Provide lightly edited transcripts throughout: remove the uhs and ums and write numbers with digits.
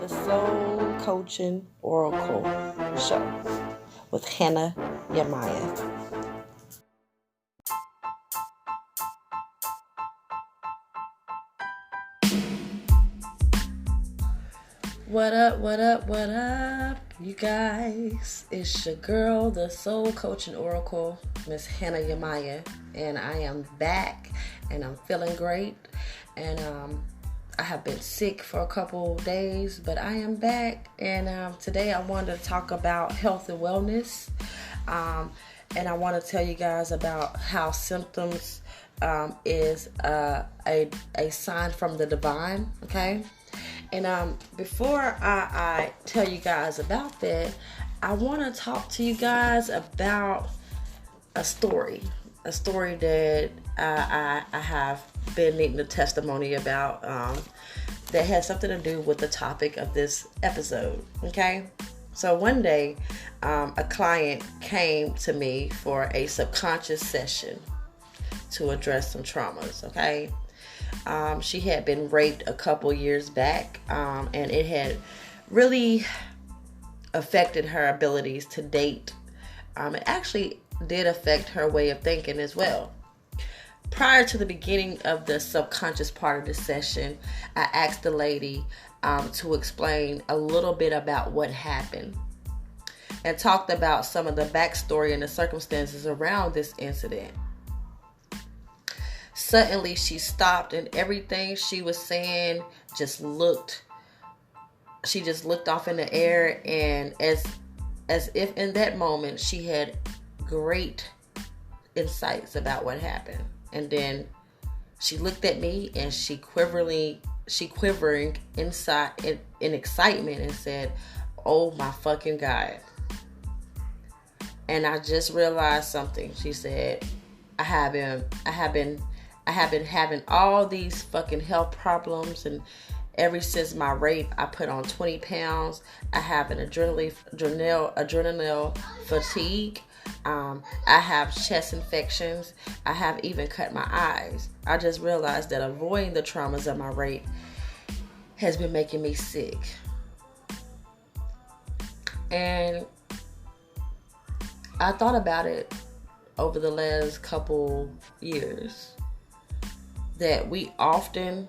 the Soul Coaching Oracle Show with Hannah Yamaya. What up, what up, what up, you guys? It's your girl, the Soul Coaching Oracle, Miss Hannah Yamaya, and I am back, and I'm feeling great, and I have been sick for a couple days, but I am back, and today I wanted to talk about health and wellness, and I want to tell you guys about how symptoms is a sign from the divine, okay? And before I tell you guys about that, I want to talk to you guys about a story that I have been needing a testimony about that has something to do with the topic of this episode, okay? So one day, a client came to me for a subconscious session to address some traumas, okay? She had been raped a couple years back, and it had really affected her abilities to date. It actually did affect her way of thinking as well. Prior to the beginning of the subconscious part of the session, I asked the lady to explain a little bit about what happened and talked about some of the backstory and the circumstances around this incident. Suddenly, she stopped, and everything she was saying just looked off in the air, and as if in that moment she had great insights about what happened. And then she looked at me, and she quivering inside in excitement, and said, "Oh my fucking God!" And I just realized something. She said, I have been having all these fucking health problems, and ever since my rape, I put on 20 pounds. I have an adrenal fatigue. I have chest infections. I have even cut my eyes. I just realized that avoiding the traumas of my rape has been making me sick. And I thought about it over the last couple years, that we often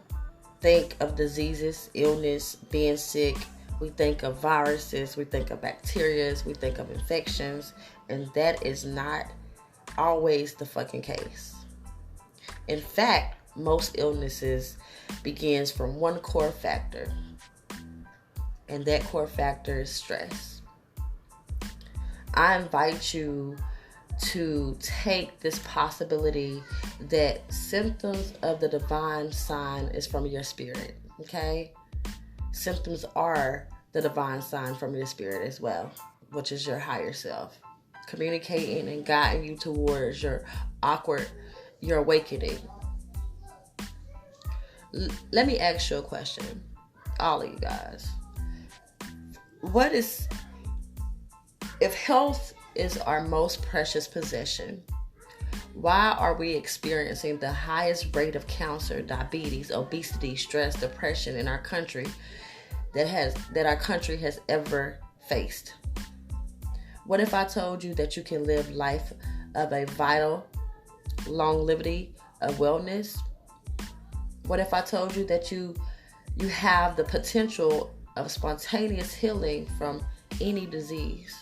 think of diseases, illness, being sick. We think of viruses, we think of bacteria, we think of infections, and that is not always the fucking case. In fact, most illnesses begins from one core factor, and that core factor is stress. I invite you to take this possibility that symptoms of the divine sign is from your spirit, okay? Symptoms are the divine sign from your spirit as well, which is your higher self, communicating and guiding you towards your awakening. Let me ask you a question, all of you guys. If health is our most precious possession, why are we experiencing the highest rate of cancer, diabetes, obesity, stress, depression in our country that our country has ever faced? What if I told you that you can live life of a vital longevity of wellness? What if I told you that you have the potential of spontaneous healing from any disease?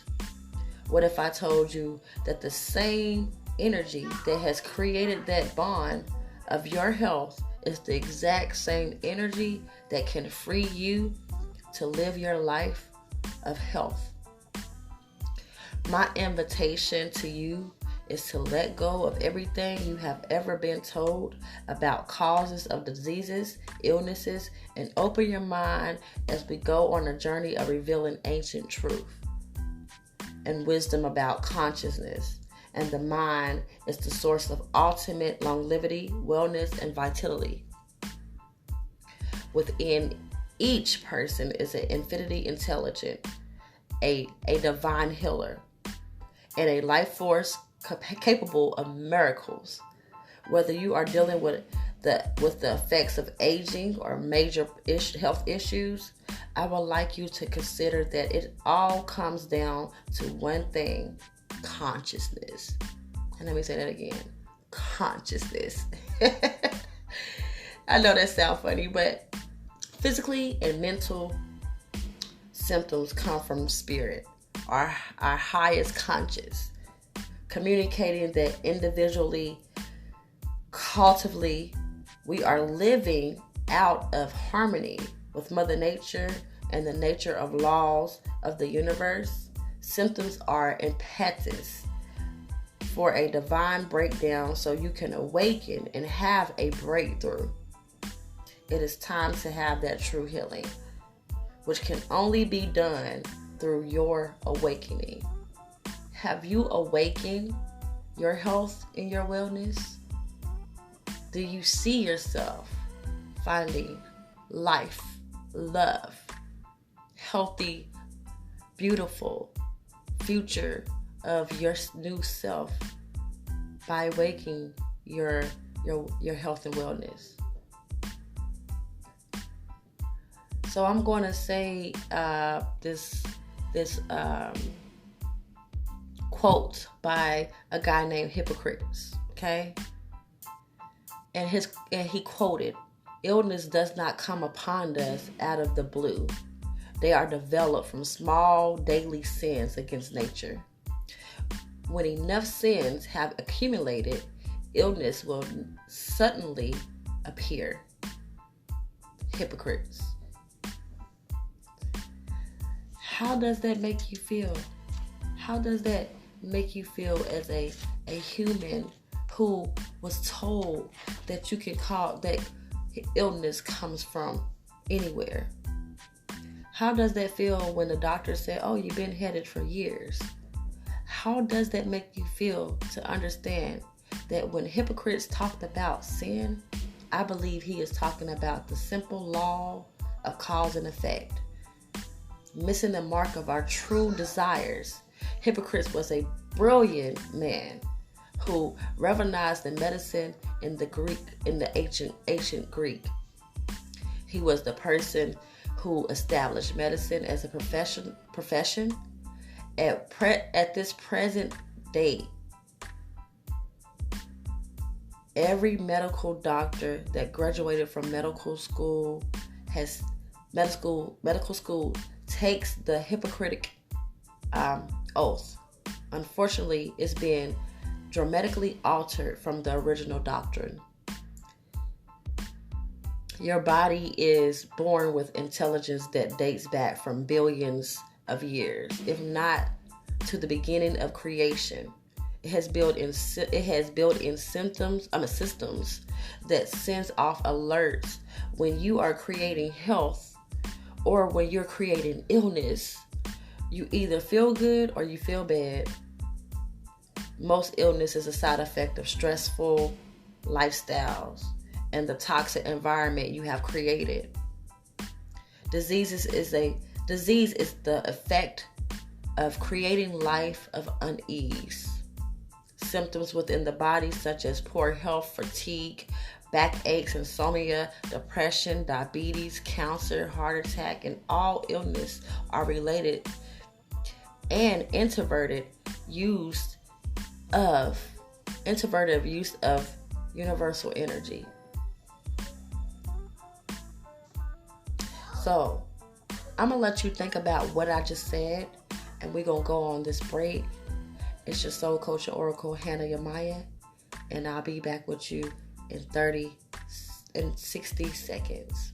What if I told you that the same energy that has created that bond of your health is the exact same energy that can free you to live your life of health? My invitation to you is to let go of everything you have ever been told about causes of diseases, illnesses, and open your mind as we go on a journey of revealing ancient truth and wisdom about consciousness. And the mind is the source of ultimate longevity, wellness, and vitality. Within each person is an infinity intelligent, a divine healer, and a life force capable of miracles. Whether you are dealing with the effects of aging or major health issues, I would like you to consider that it all comes down to one thing: consciousness. And let me say that again: consciousness. I know that sounds funny, but physically and mental symptoms come from spirit, our highest conscious, communicating that individually, collectively, we are living out of harmony with Mother Nature and the nature of laws of the universe. Symptoms are impetus for a divine breakdown so you can awaken and have a breakthrough. It is time to have that true healing, which can only be done through your awakening. Have you awakened your health and your wellness? Do you see yourself finding life, love, healthy, beautiful future of your new self by awakening your health and wellness? So I'm going to say this quote by a guy named Hippocrates, okay? And he quoted, "Illness does not come upon us out of the blue. They are developed from small daily sins against nature. When enough sins have accumulated, illness will suddenly appear." Hippocrates. How does that make you feel? How does that make you feel as a human who was told that you can call that illness comes from anywhere? How does that feel when the doctor said, "Oh, you've been headed for years"? How does that make you feel to understand that when Hippocrates talked about sin, I believe he is talking about the simple law of cause and effect, missing the mark of our true desires. Hippocrates was a brilliant man who revolutionized the medicine in the ancient Greek. He was the person who established medicine as a profession. At this present date, every medical doctor that graduated from medical school takes the Hippocratic oath. Unfortunately, it's been dramatically altered from the original doctrine. Your body is born with intelligence that dates back from billions of years, if not to the beginning of creation. It has built in systems that sends off alerts when you are creating health or when you're creating illness. You either feel good or you feel bad. Most illness is a side effect of stressful lifestyles and the toxic environment you have created. Disease is the effect of creating life of unease. Symptoms within the body such as poor health, fatigue, backaches, insomnia, depression, diabetes, cancer, heart attack, and all illness are related and introverted use of universal energy. So I'm going to let you think about what I just said, and we're going to go on this break. It's your soul coach and oracle, Hannah Yamaya, and I'll be back with you in 60 seconds.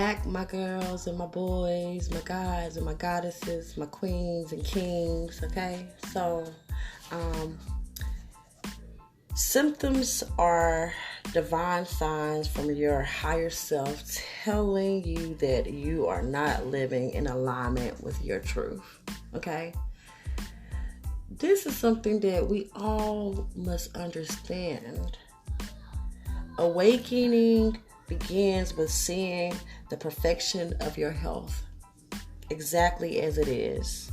back, my girls and my boys, my guys and my goddesses, my queens and kings, okay? So, symptoms are divine signs from your higher self telling you that you are not living in alignment with your truth, okay? This is something that we all must understand. Awakening begins with seeing the perfection of your health exactly as it is,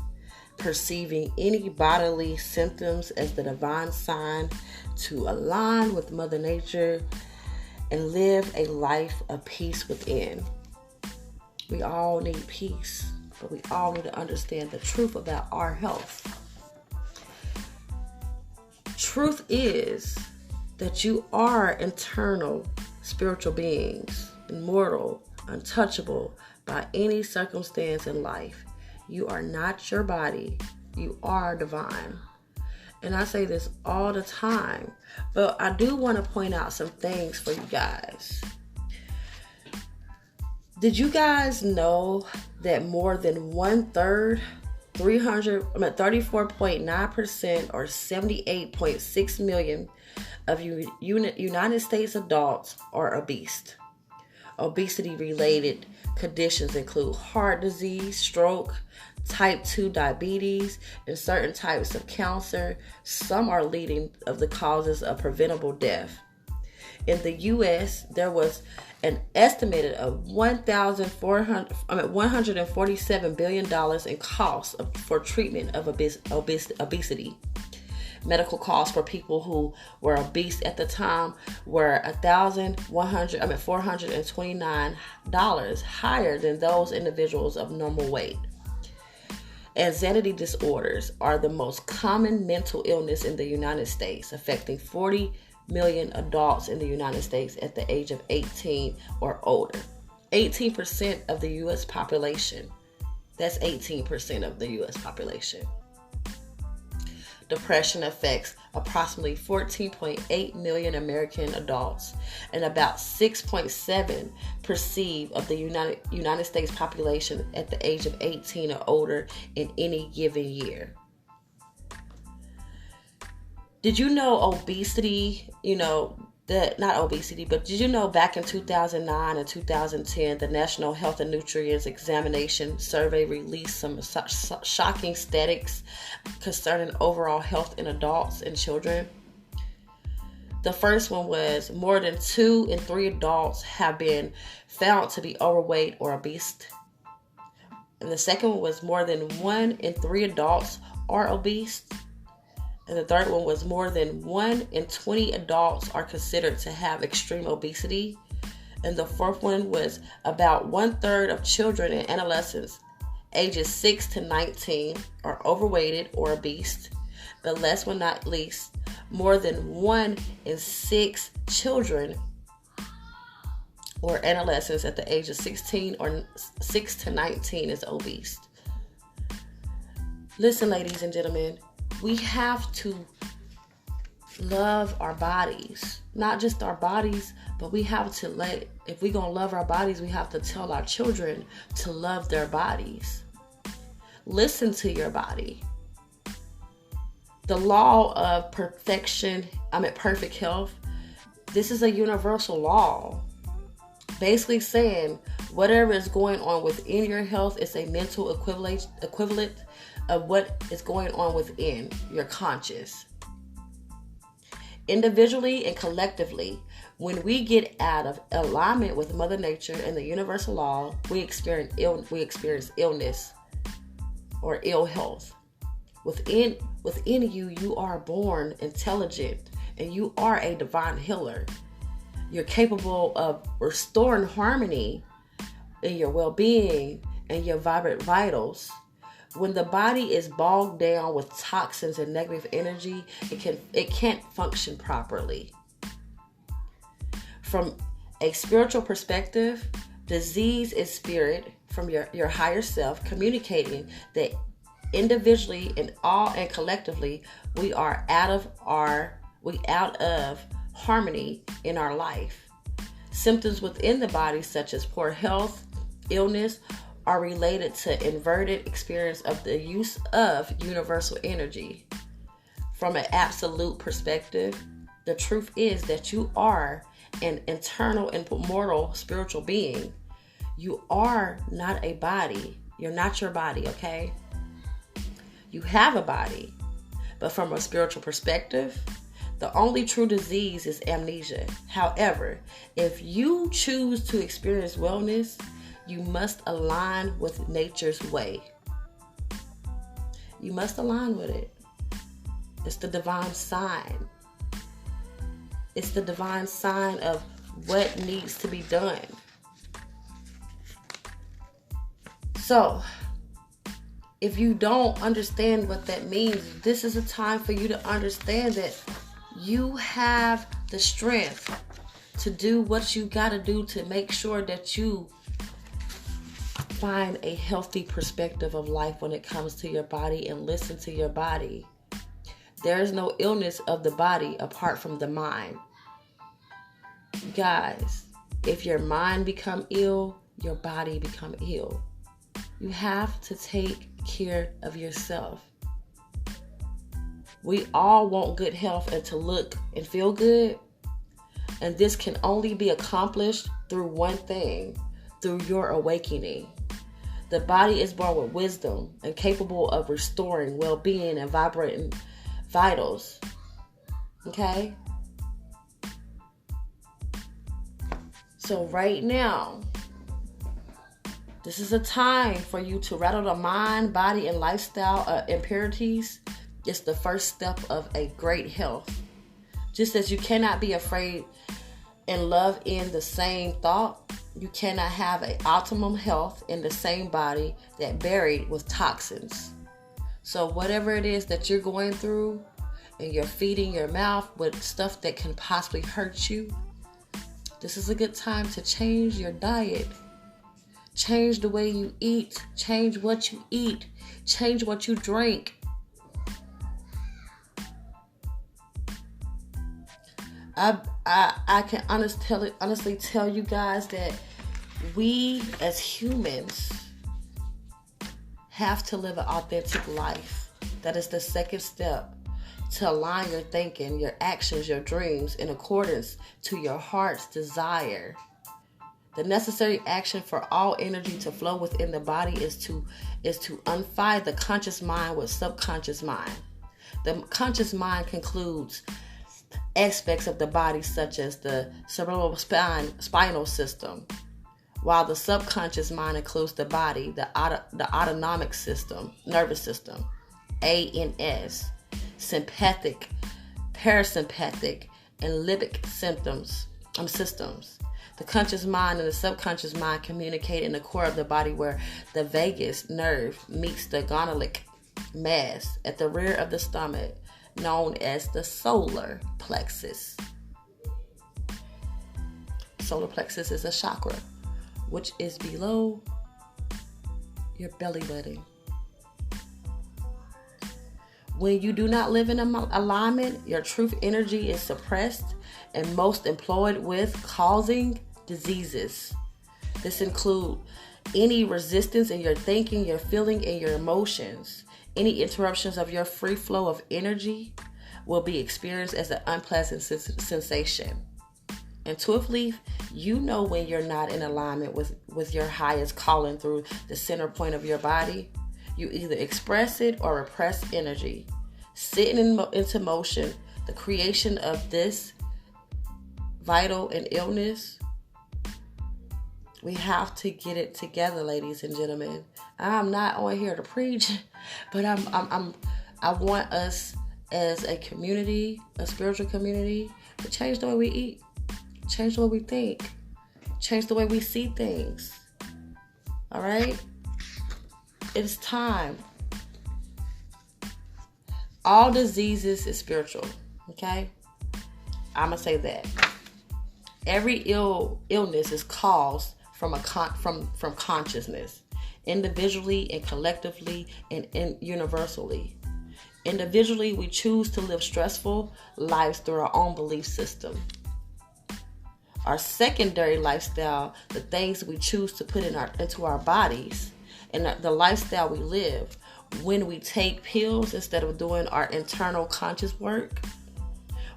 perceiving any bodily symptoms as the divine sign to align with Mother Nature and live a life of peace within. We all need peace, but we all need to understand the truth about our health. Truth is that you are internal spiritual beings, immortal, untouchable by any circumstance in life. You are not your body. You are divine. And I say this all the time, but I do want to point out some things for you guys. Did you guys know that more than 1/3, 34.9% or 78.6 million of United States adults are obese? Obesity-related conditions include heart disease, stroke, type 2 diabetes, and certain types of cancer. Some are leading of the causes of preventable death. In the U.S., there was an estimated of $147 billion in costs for treatment of obesity. Medical costs for people who were obese at the time were $429 higher than those individuals of normal weight. Anxiety disorders are the most common mental illness in the United States, affecting 40 million adults in the United States at the age of 18 or older. 18% of the U.S. population. That's 18% of the U.S. population. Depression affects approximately 14.8 million American adults, and about 6.7% of the United States population at the age of 18 or older in any given year. Did you know obesity, but did you know back in 2009 and 2010, the National Health and Nutrients Examination Survey released some shocking statistics concerning overall health in adults and children? The first one was more than 2 in 3 adults have been found to be overweight or obese. And the second one was more than 1 in 3 adults are obese. And the third one was more than 1 in 20 adults are considered to have extreme obesity. And the fourth one was about 1/3 of children and adolescents ages 6 to 19 are overweighted or obese. But last but not least, more than 1 in 6 children or adolescents at the age of 16 or 6 to 19 is obese. Listen, ladies and gentlemen, we have to love our bodies. Not just our bodies, but we have to if we're going to love our bodies, we have to tell our children to love their bodies. Listen to your body. The law of perfect health, this is a universal law. Basically saying whatever is going on within your health is a mental equivalent of what is going on within your conscious. Individually and collectively, when we get out of alignment with Mother Nature and the universal law, we experience illness or ill health. Within you, you are born intelligent and you are a divine healer. You're capable of restoring harmony in your well-being and your vibrant vitals. When the body is bogged down with toxins and negative energy, it can't function properly. From a spiritual perspective, disease is spirit from your higher self communicating that individually and collectively we are out of harmony in our life. Symptoms within the body such as poor health, illness are related to inverted experience of the use of universal energy. From an absolute perspective, the truth is that you are an internal and immortal spiritual being. You are not a body. You're not your body, okay? You have a body. But from a spiritual perspective, the only true disease is amnesia. However, if you choose to experience wellness, you must align with nature's way. You must align with it. It's the divine sign. It's the divine sign of what needs to be done. So, if you don't understand what that means, this is a time for you to understand that you have the strength to do what you got to do to make sure that you find a healthy perspective of life when it comes to your body and listen to your body. There is no illness of the body apart from the mind. Guys, if your mind become ill, your body become ill. You have to take care of yourself. We all want good health and to look and feel good. And this can only be accomplished through one thing, through your awakening. The body is born with wisdom and capable of restoring well-being and vibrating vitals. Okay? So right now, this is a time for you to rattle the mind, body, and lifestyle impurities. It's the first step of a great health. Just as you cannot be afraid and love in the same thought, you cannot have an optimum health in the same body that buried with toxins. So whatever it is that you're going through and you're feeding your mouth with stuff that can possibly hurt you, this is a good time to change your diet. Change the way you eat. Change what you eat. Change what you drink. I can honestly tell you guys that we as humans have to live an authentic life. That is the second step, to align your thinking, your actions, your dreams in accordance to your heart's desire. The necessary action for all energy to flow within the body is to unify the conscious mind with subconscious mind. The conscious mind concludes aspects of the body such as the cerebral spinal system, while the subconscious mind includes the body, the autonomic system, nervous system, ANS, sympathetic, parasympathetic, and limbic systems. The conscious mind and the subconscious mind communicate in the core of the body where the vagus nerve meets the gonalic mass at the rear of the stomach, known as the solar plexus. Solar plexus is a chakra, which is below your belly button. When you do not live in alignment, your truth energy is suppressed and most employed with causing diseases. This includes any resistance in your thinking, your feeling, and your emotions. Any interruptions of your free flow of energy will be experienced as an unpleasant sensation. Intuitively, you know when you're not in alignment with your highest calling through the center point of your body. You either express it or repress energy. Sitting into motion, the creation of this vital and illness. We have to get it together, ladies and gentlemen. I'm not on here to preach, but I want us as a community, a spiritual community, to change the way we eat, change the way we think, change the way we see things. All right? It's time. All diseases is spiritual. Okay? I'm going to say that. Every illness is caused from consciousness, individually and collectively and universally. Individually, we choose to live stressful lives through our own belief system. Our secondary lifestyle, the things we choose to put into our bodies, and the lifestyle we live, when we take pills instead of doing our internal conscious work,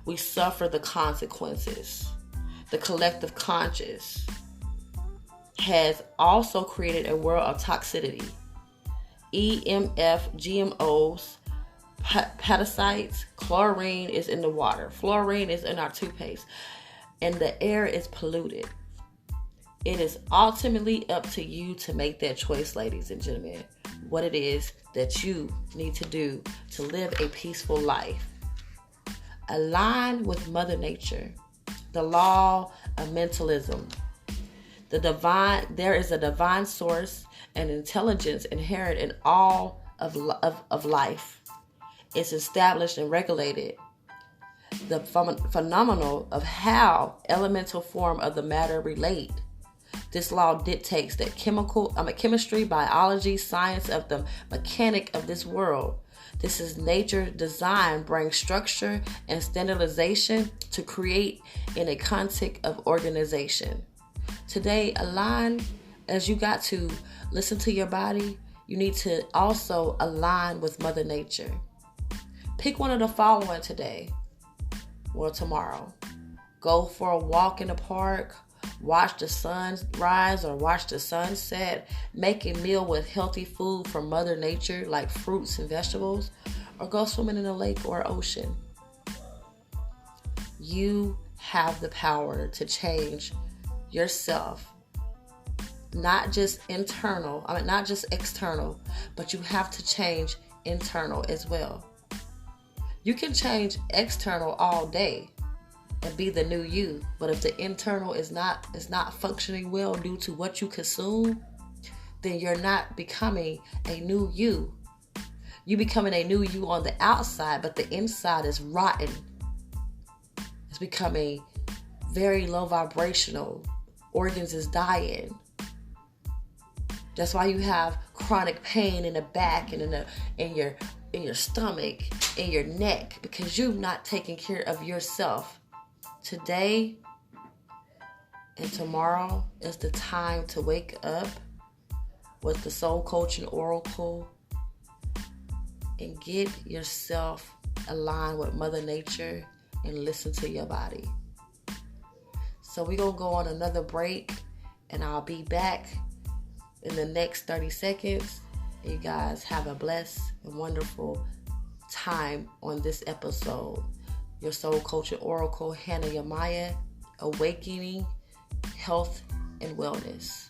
we suffer the consequences. The collective conscious has also created a world of toxicity. EMF, GMOs, pesticides, chlorine is in the water. Fluorine is in our toothpaste. And the air is polluted. It is ultimately up to you to make that choice, ladies and gentlemen, what it is that you need to do to live a peaceful life. Align with Mother Nature, the law of mentalism. There is a divine source and intelligence inherent in all of life. It's established and regulated. The phenomenon of how elemental form of the matter relate. This law dictates that chemistry, biology, science of the mechanic of this world. This is nature design, brings structure and standardization to create in a context of organization. Today, align as you got to listen to your body. You need to also align with Mother Nature. Pick one of the following today or tomorrow. Go for a walk in the park. Watch the sun rise or watch the sunset. Make a meal with healthy food from Mother Nature like fruits and vegetables. Or go swimming in a lake or ocean. You have the power to change yourself. Not just not just external, but you have to change internal as well. You can change external all day and be the new you, but if the internal is not functioning well due to what you consume, then you're not becoming a new you. You're becoming a new you on the outside, but the inside is rotten. It's becoming very low vibrational. Organs is dying. That's why you have chronic pain in the back and in your stomach, in your neck, because you're not taking care of yourself. Today and tomorrow is the time to wake up with the Soul Coaching Oracle and get yourself aligned with Mother Nature and listen to your body. So we're going to go on another break, and I'll be back in the next 30 seconds. You guys have a blessed and wonderful time on this episode. Your Soul Coaching Oracle, Hannah Yamaya, Awakening, Health, and Wellness.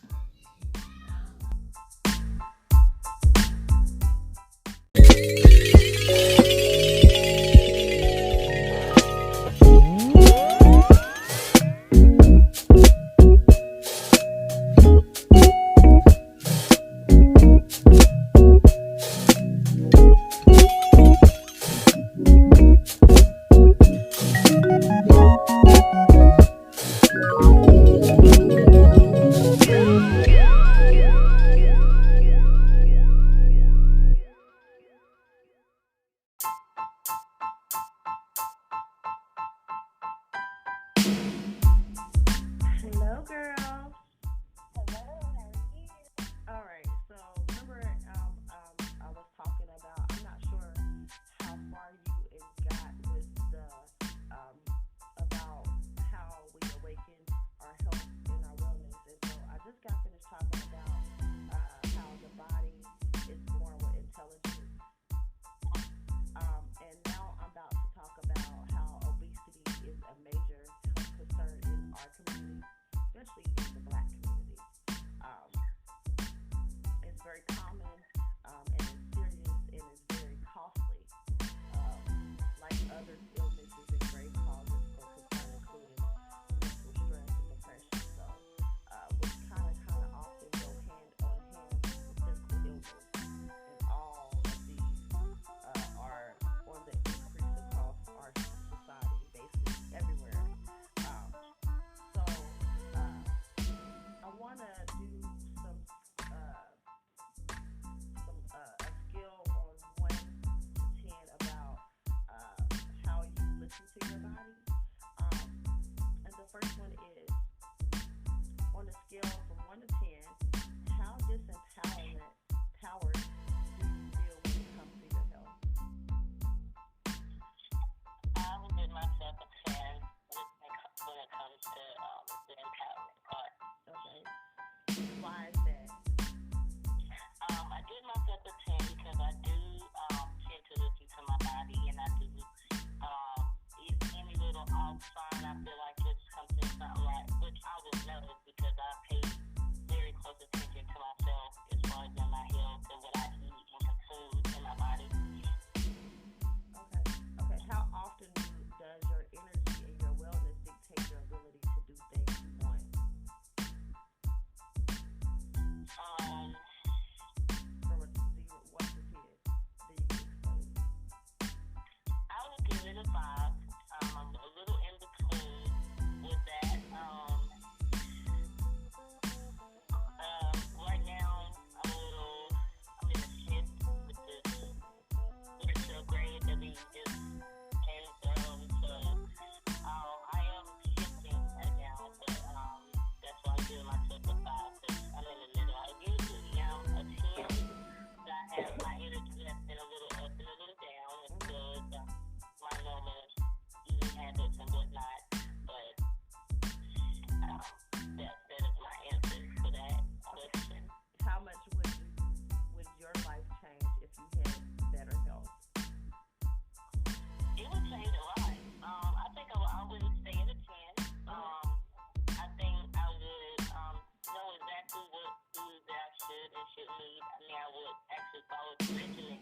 should and shouldn't eat. I mean, I would actually follow the regimen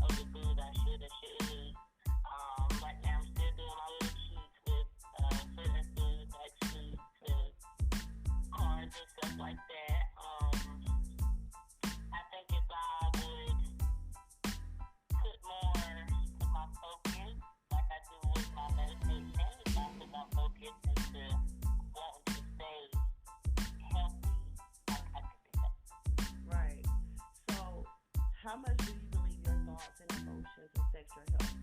of the foods I should and shouldn't eat. Right now, I'm still doing my little cheats with certain foods like sweets and carbs and stuff like that. I think if I would put more of my focus, like I do with my meditation, if I put my focus into wanting to stay healthy, I could do that. Right. So, how much do you believe your thoughts and emotions affect your health?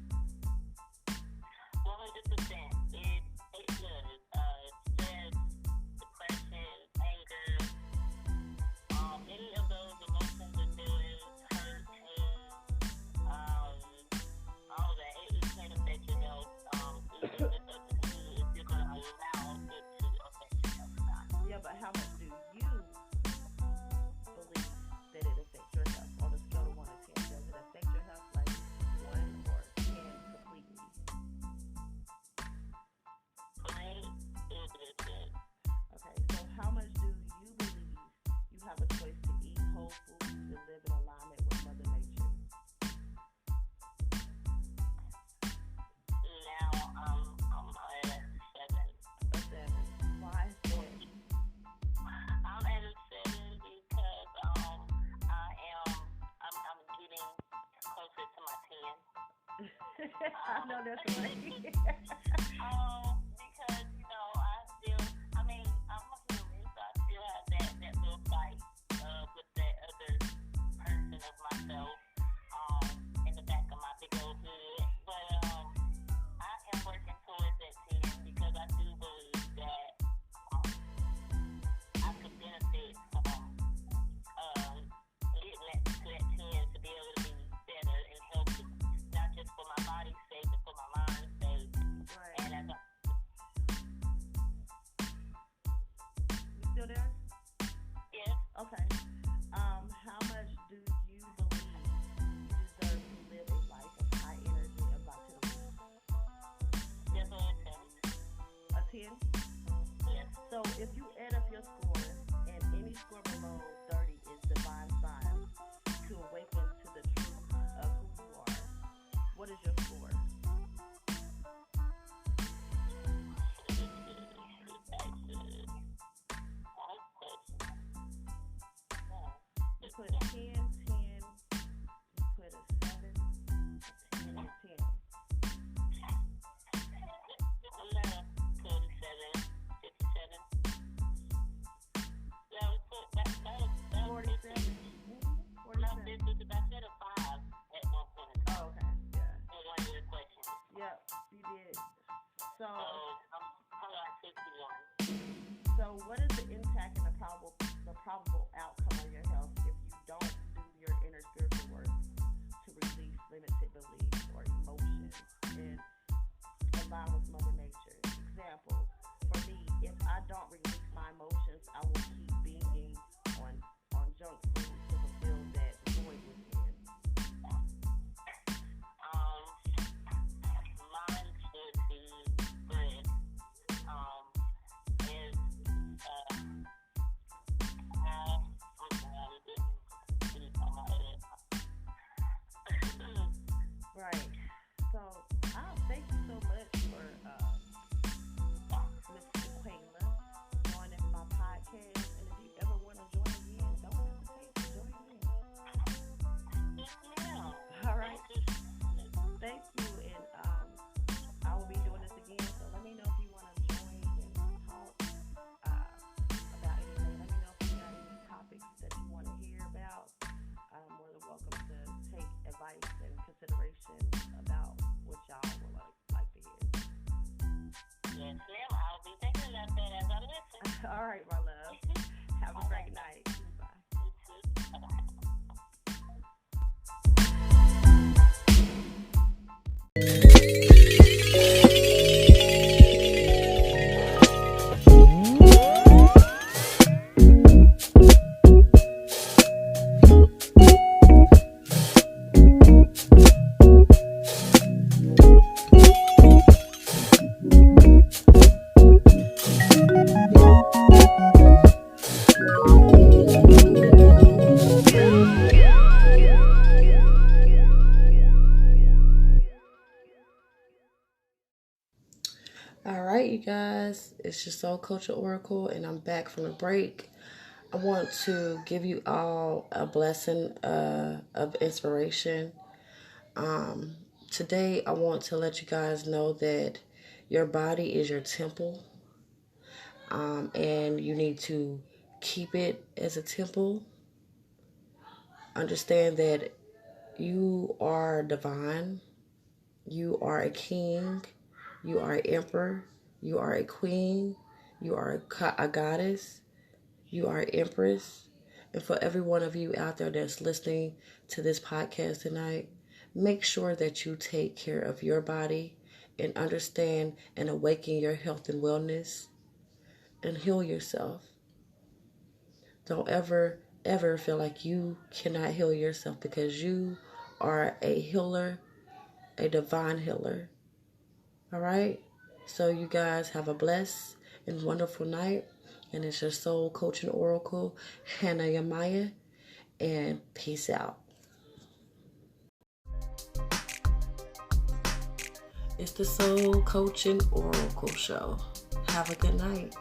100%. It does. Stress, depression, anger, any of those emotions and feelings, hurt, pain, all that, it can affect your health. It's just up to you if you're going to allow it to affect your health or not. Yeah, but how much do you believe that it affects your health? On a scale of 1 to 10, does it affect your health like 1 or 10 completely? For me, it did. Okay, so how much do you believe you have a choice to eat whole foods and live in alignment with Mother Nature? Now, I'm at a 7. A 7. Why is that? I'm at a 7 because I'm getting closer to my 10. I know that's right. Because I'm a human, so I still have that little fight with that other person of myself in the back of my big old head. But I am working towards that 10 because I do believe that I could benefit from getting to that 10 to be able to be better and healthy, not just for my body's sake, but for my mind's sake. Right. And as You still there? yes, Okay. How much do you believe you deserve to live a life of high energy and vitality? definitely A 10? yes. So if you add up your score and any score below 30 is divine sign to awaken to the truth of who you are, what is your score? You put 10, 10, you put a 7, a 10, and 10. 47? 47? Oh, okay. Yeah. Yep, you did. So, what is the impact and the probable outcome of your health if you don't do your inner spiritual work to release limited beliefs or emotions and align with Mother Nature? Example, for me, if I don't release my emotions, I will keep being on junk food to fulfill that void within. Mine should be bread. Right. So, thank you so much for Miss Quayla joining my podcast. And if you ever want to join again, don't hesitate to join in. All right. Thank you. And I will be doing this again. So let me know if you want to join and talk about anything. Let me know if you got any topics that you want to hear about. I'm more than welcome to take advice and consideration about what y'all would like to hear. Yes, ma'am. I'll be thinking about that as I listen. All right, my love. Have a great night. Bye. You too. Bye-bye. you guys. It's your Soul Coach Oracle, and I'm back from the break. I want to give you all a blessing of inspiration. Today, I want to let you guys know that your body is your temple, and you need to keep it as a temple. Understand that you are divine. You are a king. You are an emperor. You are a queen. You are a goddess. You are an empress. And for every one of you out there that's listening to this podcast tonight, make sure that you take care of your body and understand and awaken your health and wellness and heal yourself. Don't ever feel like you cannot heal yourself, because you are a healer, a divine healer. All right? So you guys have a blessed and wonderful night. And it's your Soul Coaching Oracle, Hannah Yamaya. And peace out. It's the Soul Coaching Oracle Show. Have a good night.